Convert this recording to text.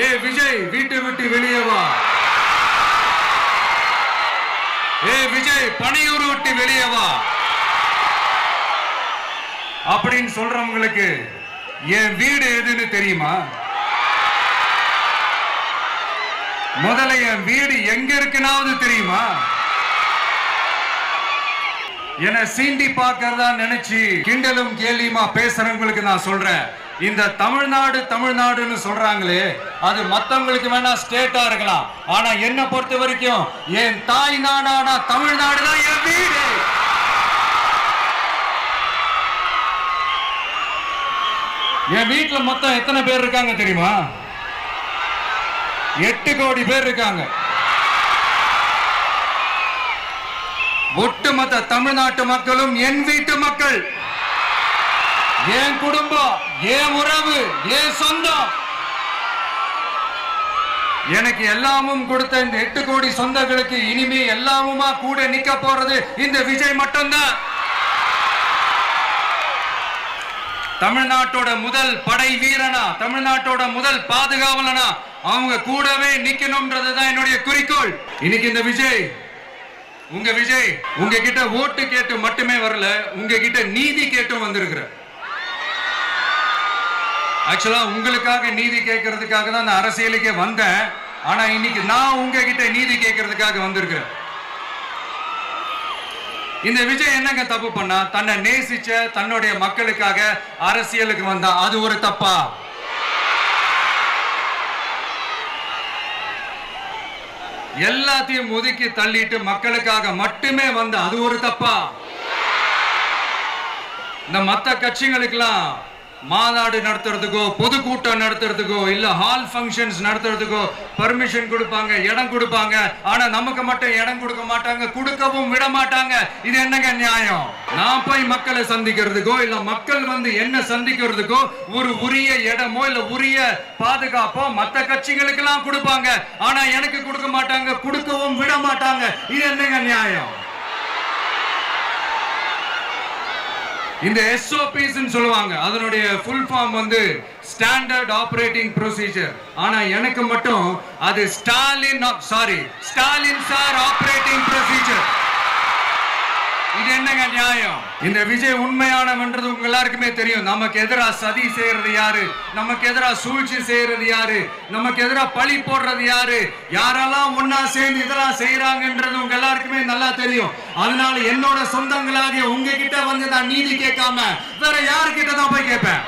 ஏ விஜய் வீட்டை விட்டு வெளியே வா. ஏ விஜய் பணியூர் விட்டு வெளியே வா அப்படின்னு சொல்றவங்களுக்கு என் வீடு எதுன்னு தெரியுமா? முதல்ல என் வீடு எங்க இருக்குனாவது தெரியுமா? என சீண்டி பார்க்கறதா நினைச்சு கிண்டலும் கேலியுமா பேசுறவங்களுக்கு நான் சொல்றேன், இந்த தமிழ்நாடு தமிழ்நாடுன்னு சொல்றாங்களே, அது மத்தவங்களுக்கு வேணா ஸ்டேட்டா இருக்கலாம், ஆனா என்ன பொறுத்த வரைக்கும் என் தாய் நாடான தமிழ்நாடு தான் என் வீடு. என் வீட்டுல மொத்தம் எத்தனை பேர் இருக்காங்க தெரியுமா? 8 கோடி பேர் இருக்காங்க. ஒட்டுமொத்த தமிழ்நாட்டு மக்களும் என் வீட்டு மக்கள், என் குடும்பம், என் உறவு, என் சொந்தம். எனக்கு எல்லாமும் கொடுத்த இந்த 8 கோடி சொந்தங்களுக்கு இனிமே எல்லாமுமா கூட நிக்க போறது இந்த விஜய் மட்டும்தான். தமிழ்நாட்டோட முதல் படை வீரனா, தமிழ்நாட்டோட முதல் பாதுகாவலனா அவங்க கூடவே நிக்கணும்ன்றதுதான் என்னுடைய குறிக்கோள். இன்னைக்கு இந்த விஜய், உங்க விஜய் உங்ககிட்ட ஓட்டு கேட்டு மட்டுமே வரல, உங்ககிட்ட நீதி கேட்டும் வந்திருக்கிற. ஆக்சுவலா உங்களுக்காக நீதி கேட்கறதுக்காக தான் நான் அரசியலுக்கே வந்தேன். ஆனா இன்னைக்கு நான் உங்ககிட்ட நீதி கேட்கறதுக்காக வந்திருக்கிறேன். இந்த விஜய் என்னங்க தப்பு பண்ணா? தன்னை நேசிச்ச தன்னுடைய மக்களுக்காக அரசியலுக்கு வந்தா அது ஒரு தப்பா? எல்லாத்தையும் ஒதுக்கி தள்ளிட்டு மக்களுக்காக மட்டுமே வந்த அது ஒரு தப்பா? இந்த மத்த கட்சிகளுக்கெல்லாம் மாநாடு நடத்துறதுக்கோ பொதுக்கூட்டம் நடத்துறதுக்கோ இல்ல ஹால் ஃபங்க்ஷன்ஸ் நடத்துறதுக்கோ பர்மிஷன் கொடுப்பாங்க, இடம் கொடுப்பாங்க. ஆனா நமக்கு மட்டும் இடம் கொடுக்க மாட்டாங்க, கொடுக்கவும் விட மாட்டாங்க. இது என்னங்க நியாயம்? நான் போய் மக்களை சந்திக்கிறதுக்கோ இல்ல மக்கள் வந்து என்ன சந்திக்கிறதுக்கோ ஒரு உரிய இடமோ இல்ல உரிய பாதுகாப்போ மத்த கட்சிகளுக்கு எல்லாம் கொடுப்பாங்க. ஆனா எனக்கு கொடுக்க மாட்டாங்க, கொடுக்கவும் விட மாட்டாங்க. இது என்னங்க நியாயம்? இந்த SOPs சொல்லுவாங்க, அதனுடைய ஃபுல் ஃபார்ம் வந்து ஸ்டாண்டர்ட் ஆபரேட்டிங் ப்ரொசீஜர். ஆனா எனக்கு மட்டும் அது ஸ்டாலின் சார் ஆபரேட்டிங் ப்ரொசீஜர். இது என்னங்க நியாயம்? இந்த விஜய் உண்மையானவன்றது உங்க எல்லாருக்குமே தெரியும். நமக்கு எதிராக சதி செய்யறது யாரு, நமக்கு எதிராக சூழ்ச்சி செய்யறது யாரு, நமக்கு எதிராக பழி போடுறது யாரு, யாரெல்லாம் ஒன்னா சேர்ந்து இதெல்லாம் செய்யறாங்கன்றது உங்க எல்லாருக்குமே நல்லா தெரியும். அதனால என்னோட சொந்தங்களாகிய உங்ககிட்ட வந்து நான் நீதி கேட்காம வேற யாருக்கிட்ட தான் போய் கேட்பேன்?